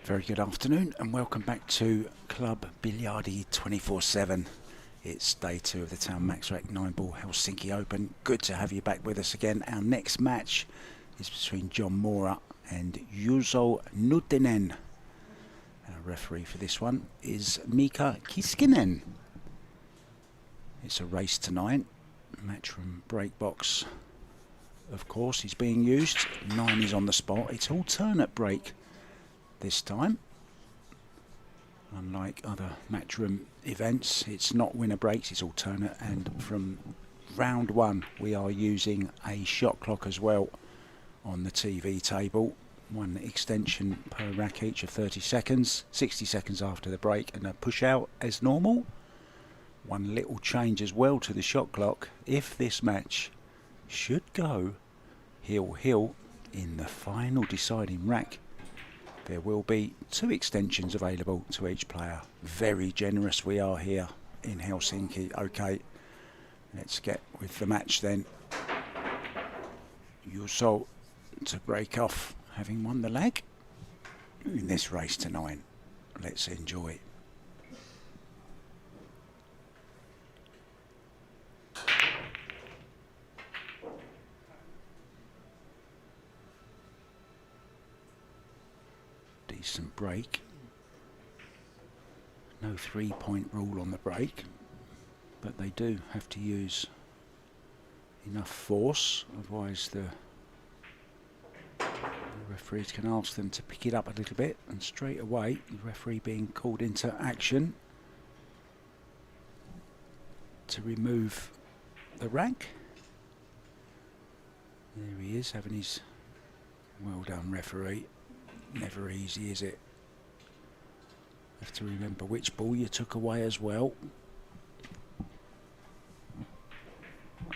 Very good afternoon and welcome back to Club Biljardi 24/7. It's day 2 of the Taom MaxRack Nineball Helsinki Open. Good to have you back with us again. Our next match is between Morra and Juuso Nuutinen. Our referee for this one is Mika Kiskinen. It's a race to 9. Matchroom break box, of course, is being used. 9 is on the spot. It's alternate break this time. Unlike other Matchroom events, it's not winner breaks, it's alternate, and from round 1 we are using a shot clock as well on the TV table. 1 extension per rack each of 30 seconds, 60 seconds after the break, and a push out as normal. 1 little change as well to the shot clock. If this match should go heel in the final deciding rack, there will be 2 extensions available to each player. Very generous we are here in Helsinki. Okay, let's get with the match then. Juuso to break off, having won the leg in this race to 9. Let's enjoy. Decent break. No 3-point rule on the break, but they do have to use enough force, otherwise the referees can ask them to pick it up a little bit, and straight away the referee being called into action to remove the rack. There he is, having his well done, referee. Never easy, is it? Have to remember which ball you took away as well.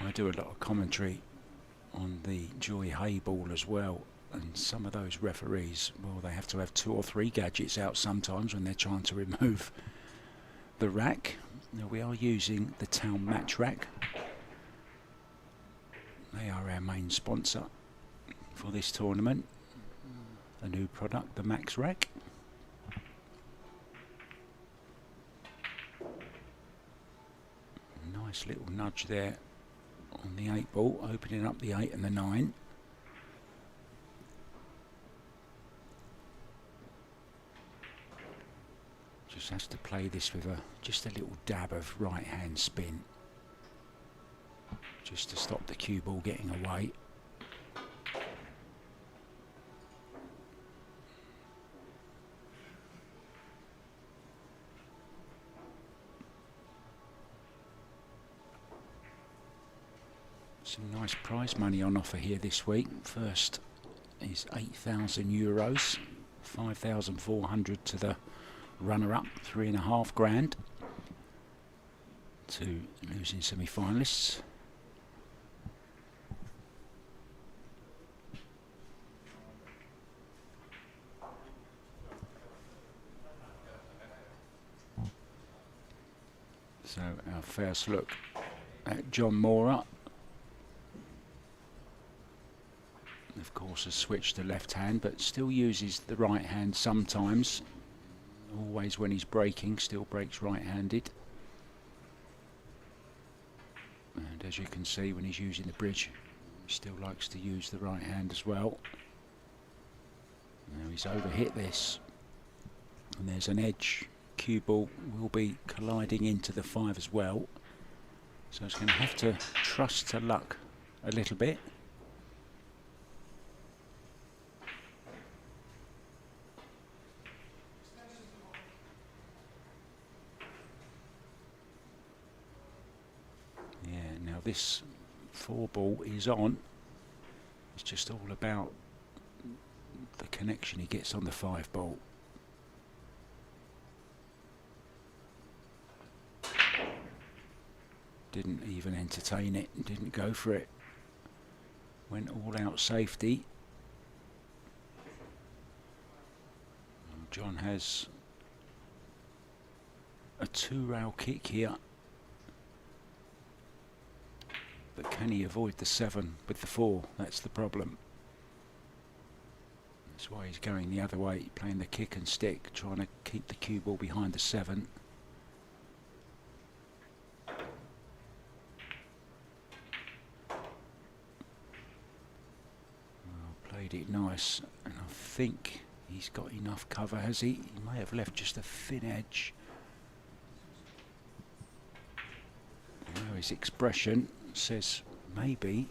I do a lot of commentary on the Joy Hay ball as well, and some of those referees, well, they have to have 2 or 3 gadgets out sometimes when they're trying to remove the rack. Now we are using the Taom MaxRack. They are our main sponsor for this tournament. A new product, the MaxRack. Nice little nudge there on the 8 ball, opening up the 8 and the 9. Just has to play this with just a little dab of right hand spin, just to stop the cue ball getting away. Some nice prize money on offer here this week. First is €8,000, 5,400 to the runner-up, 3.5 grand. two losing semi-finalists. So our first look at John Morra. Of course has switched to left hand, but still uses the right hand sometimes. Always when he's breaking, still breaks right-handed. And as you can see, when he's using the bridge, he still likes to use the right hand as well. Now he's overhit this, and there's an edge. Cue ball will be colliding into the 5 as well, so it's going to have to trust to luck a little bit. This 4 ball is on. It's just all about the connection he gets on the 5 ball. Didn't even entertain it, didn't go for it. Went all out safety. John has a 2-rail kick here. But can he avoid the 7 with the 4? That's the problem. That's why he's going the other way, playing the kick and stick, trying to keep the cue ball behind the 7. Well, played it nice, and I think he's got enough cover, has he? He may have left just a thin edge. Now his expression says maybe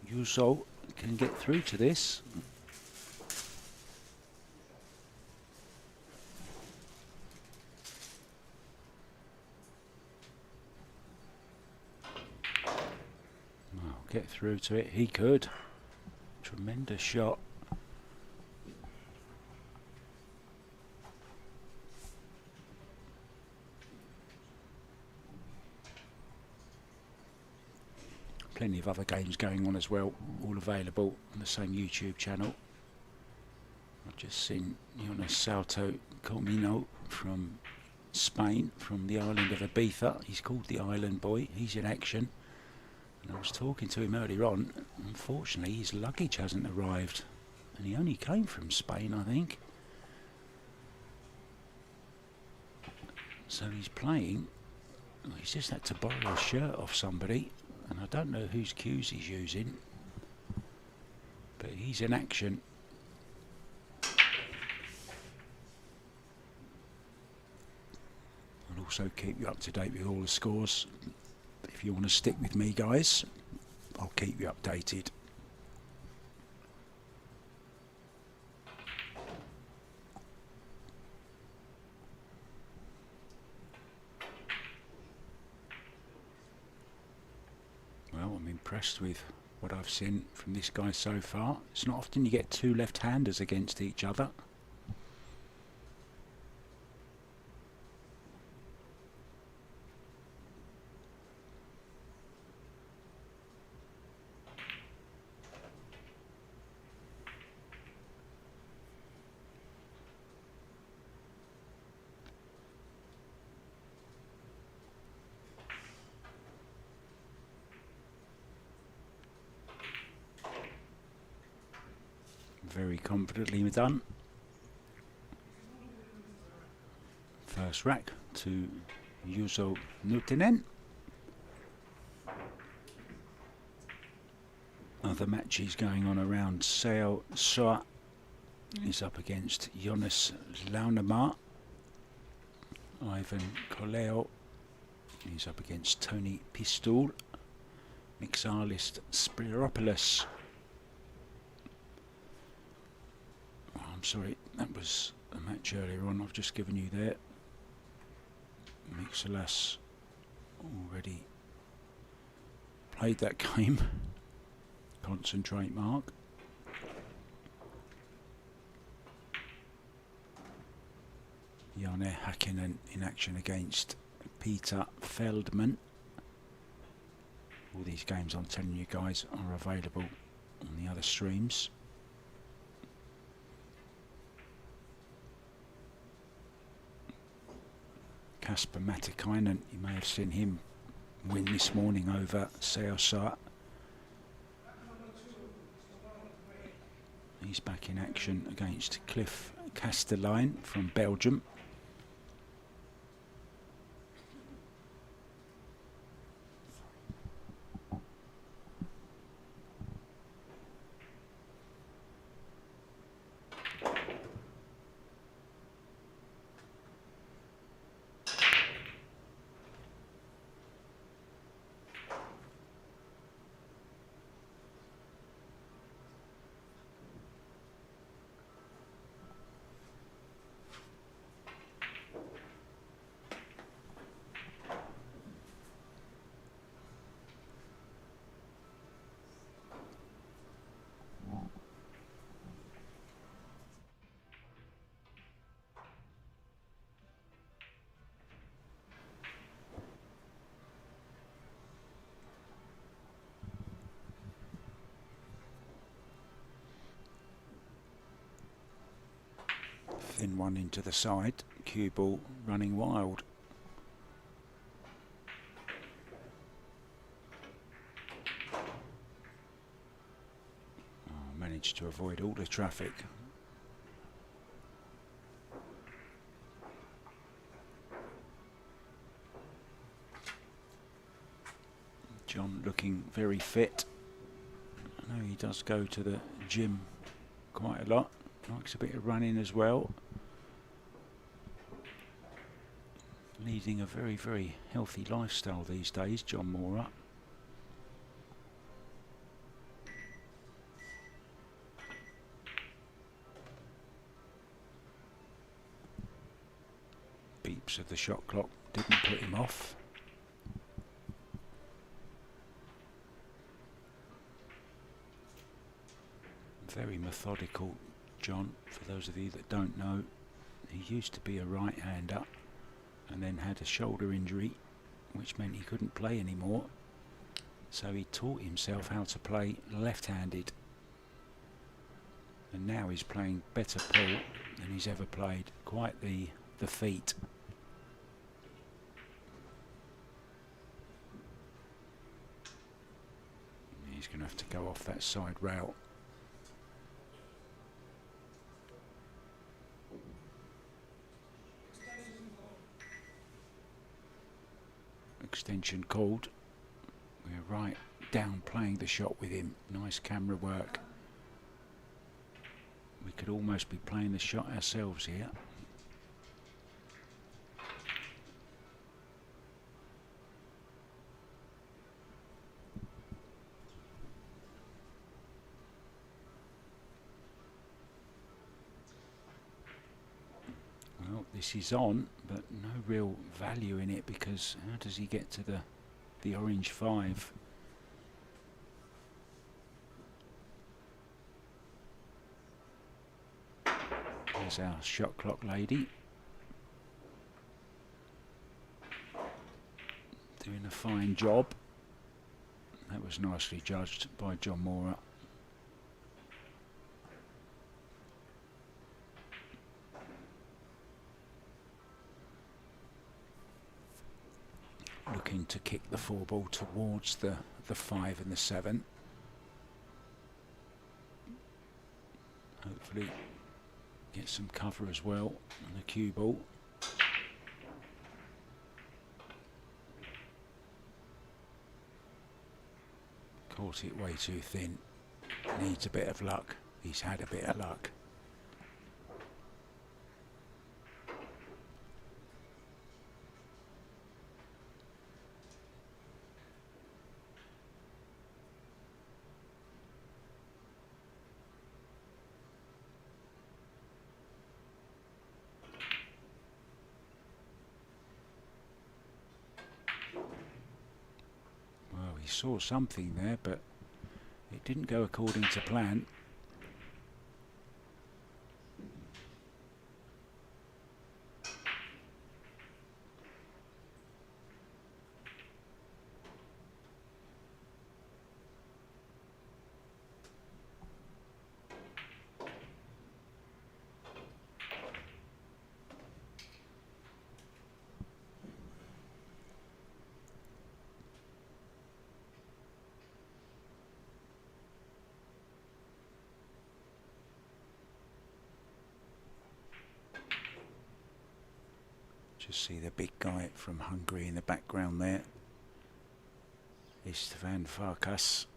Juuso can get through to this. Well, get through to it. He could. Tremendous shot. Plenty of other games going on as well, all available on the same YouTube channel. I've just seen Jonas Salto Comino from Spain, from the island of Ibiza. He's called the Island Boy. He's in action. And I was talking to him earlier on. Unfortunately, his luggage hasn't arrived. And he only came from Spain, I think. So he's playing. He's just had to borrow a shirt off somebody. And I don't know whose cues he's using, but he's in action. I'll also keep you up to date with all the scores. If you want to stick with me, guys, I'll keep you updated. Well, I'm impressed with what I've seen from this guy so far. It's not often you get 2 left-handers against each other. Very confidently done. First rack to Juuso Nuutinen. Other matches going on around Seo Soa is up against Jonas Launamar. Ivan Coleo is up against Tony Pistol. Mixalist Spiropoulos. I'm sorry, that was a match earlier on I've just given you there. Mixalas already played that game. Concentrate, Mark. Janne Hakkinen in action against Peter Feldman. All these games I'm telling you guys are available on the other streams. Kasper Matikainen, you may have seen him win this morning over Seosar. He's back in action against Cliff Kastelein from Belgium. Thin one into the side, cue ball running wild. Oh, managed to avoid all the traffic. John looking very fit. I know he does go to the gym quite a lot. Likes a bit of running as well. Leading a very, very healthy lifestyle these days, John Morra. Beeps of the shot clock didn't put him off. Very methodical, John. For those of you that don't know, he used to be a right-hander and then had a shoulder injury, which meant he couldn't play anymore. So he taught himself how to play left-handed. And now he's playing better pull than he's ever played. Quite the feat. He's going to have to go off that side rail. Extension called. We're right down playing the shot with him. Nice camera work. We could almost be playing the shot ourselves here. Well, this is on, but no real value in it, because how does he get to the orange 5? There's our shot clock lady. Doing a fine job. That was nicely judged by John Morra. Looking to kick the 4 ball towards the 5 and the 7. Hopefully get some cover as well on the cue ball. Caught it way too thin. Needs a bit of luck. He's had a bit of luck. Saw something there, but it didn't go according to plan. Just see the big guy from Hungary in the background there. Istvan Farkas.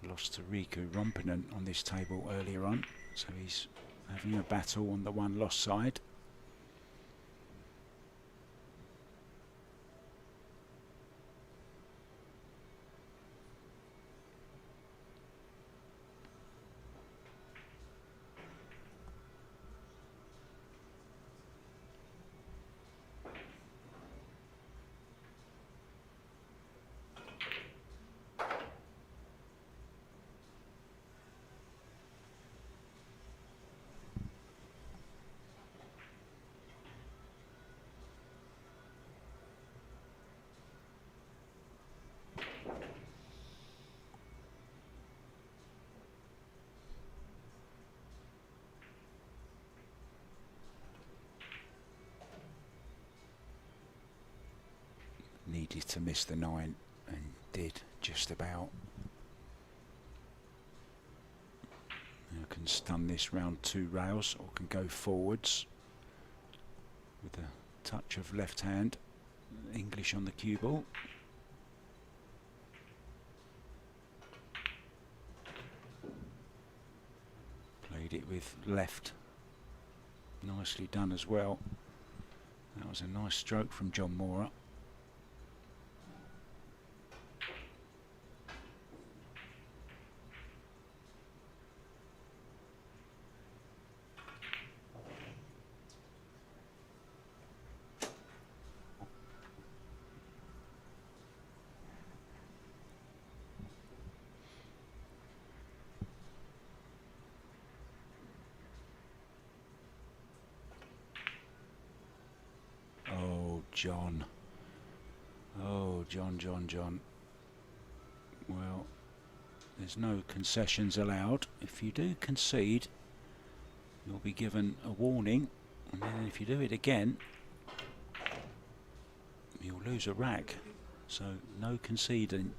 Lost to Riku Rompinen on this table earlier on, so he's having a battle on the one lost side. Needed to miss the 9 and did just about. Now can stun this round 2 rails or can go forwards with a touch of left hand. English on the cue ball. Played it with left. Nicely done as well. That was a nice stroke from John Morra. John. Oh, John. Well, there's no concessions allowed. If you do concede, you'll be given a warning, and then if you do it again, you'll lose a rack. So no conceding,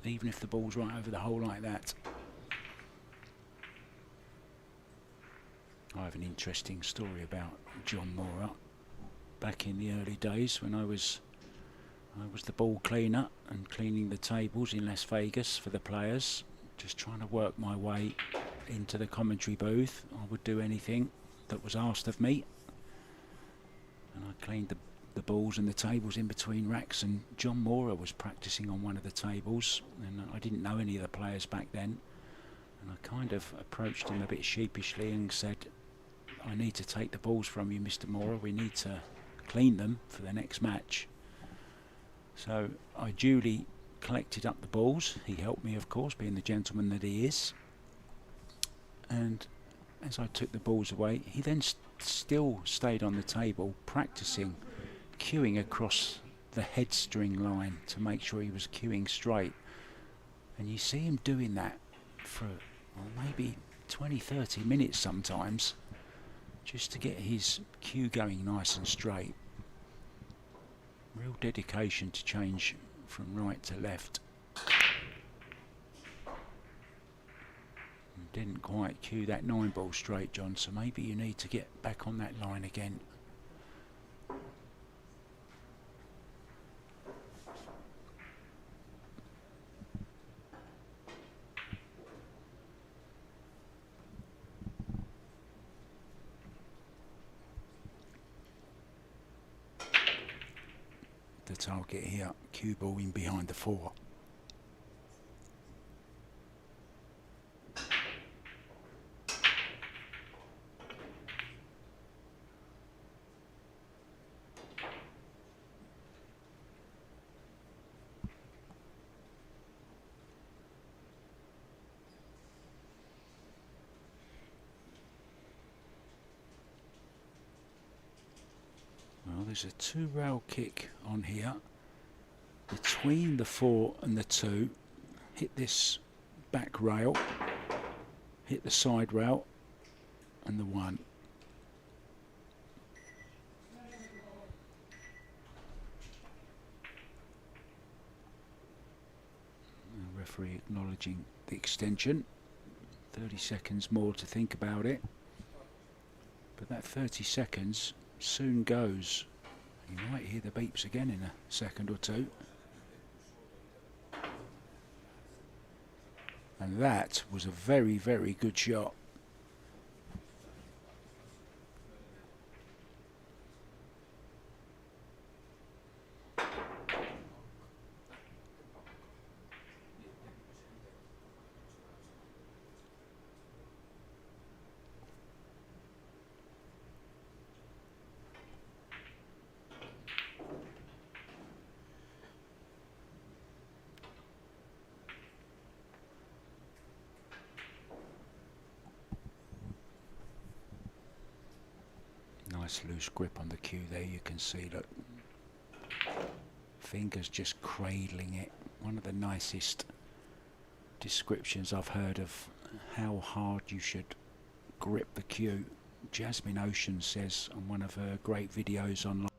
even if the ball's right over the hole like that. I have an interesting story about John Morra. Back in the early days when I was the ball cleaner and cleaning the tables in Las Vegas for the players, just trying to work my way into the commentary booth. I would do anything that was asked of me, and I cleaned the balls and the tables in between racks, and John Morra was practicing on one of the tables, and I didn't know any of the players back then, and I kind of approached him a bit sheepishly and said, "I need to take the balls from you, Mr. Morra. We need to clean them for the next match." So I duly collected up the balls. He helped me, of course, being the gentleman that he is. And as I took the balls away, he then still stayed on the table practicing cueing across the head string line to make sure he was cueing straight. And you see him doing that for maybe 20-30 minutes sometimes, just to get his cue going nice and straight. Real dedication to change from right to left. And didn't quite cue that 9 ball straight, John, so maybe you need to get back on that line again. The target here, cue ball in behind the 4. Well, there's a 2-rail kick on here. Between the 4 and the 2, hit this back rail, hit the side rail, and the 1. The referee acknowledging the extension. 30 seconds more to think about it But that 30 seconds soon goes. You might hear the beeps again in a second or two. And that was a very, very good shot. Nice loose grip on the cue there, you can see, look. Fingers just cradling it. One of the nicest descriptions I've heard of how hard you should grip the cue. Jasmine Ocean says on one of her great videos online.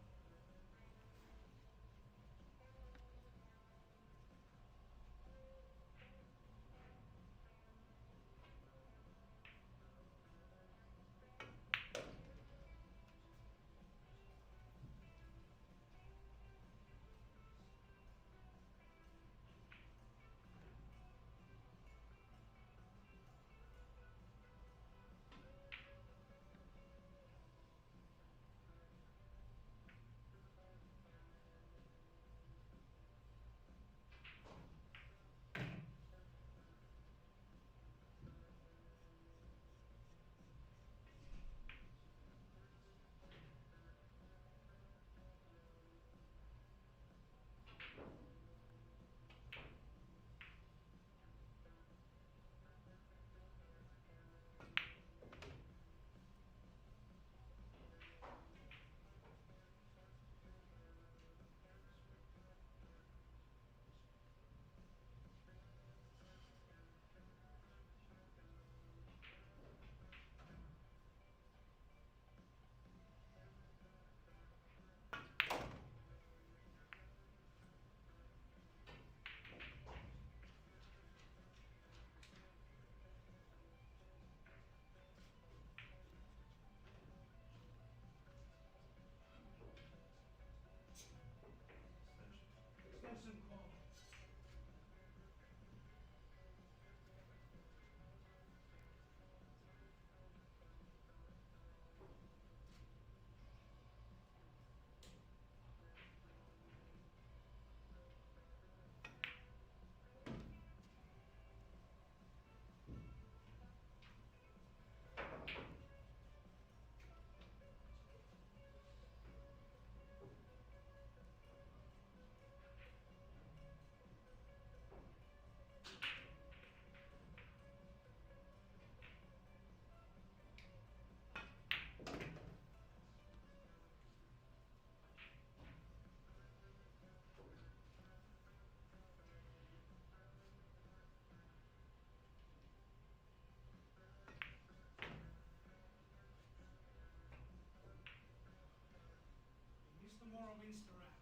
Mr. Morra wins the round.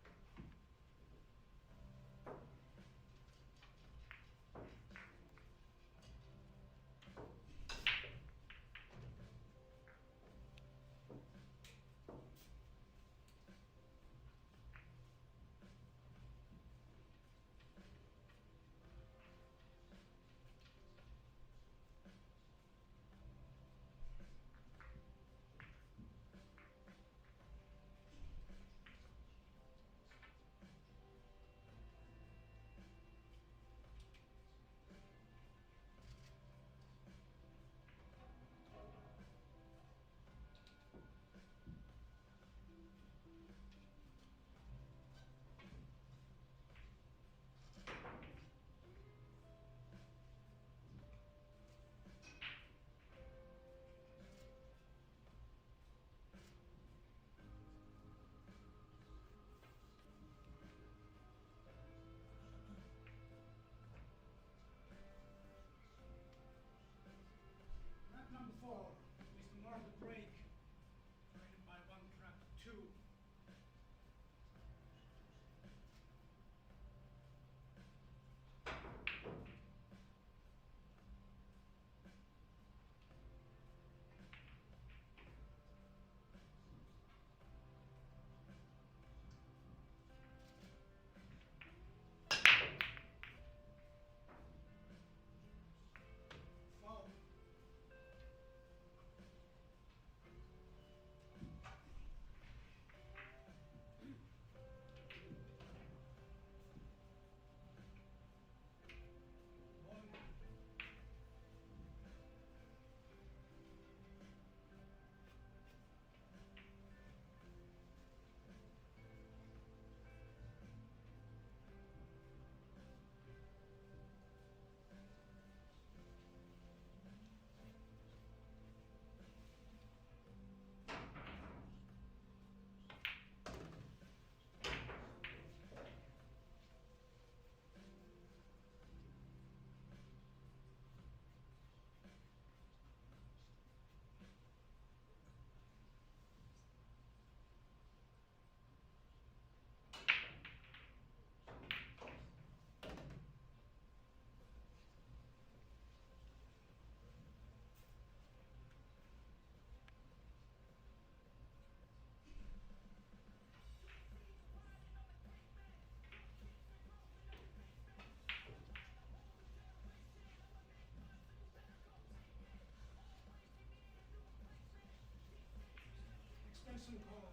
Special call.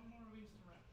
Morra wins the round.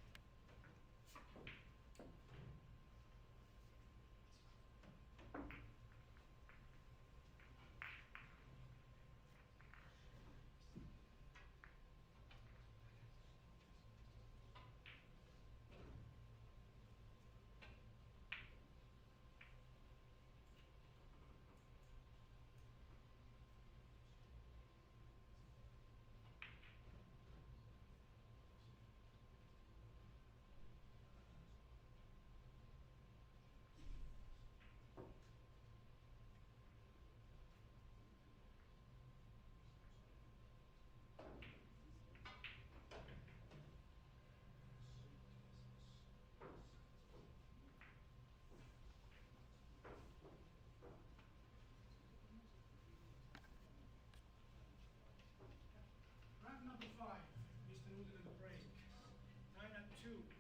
Round number 5, Mr. Nuutinen the break. 9-2.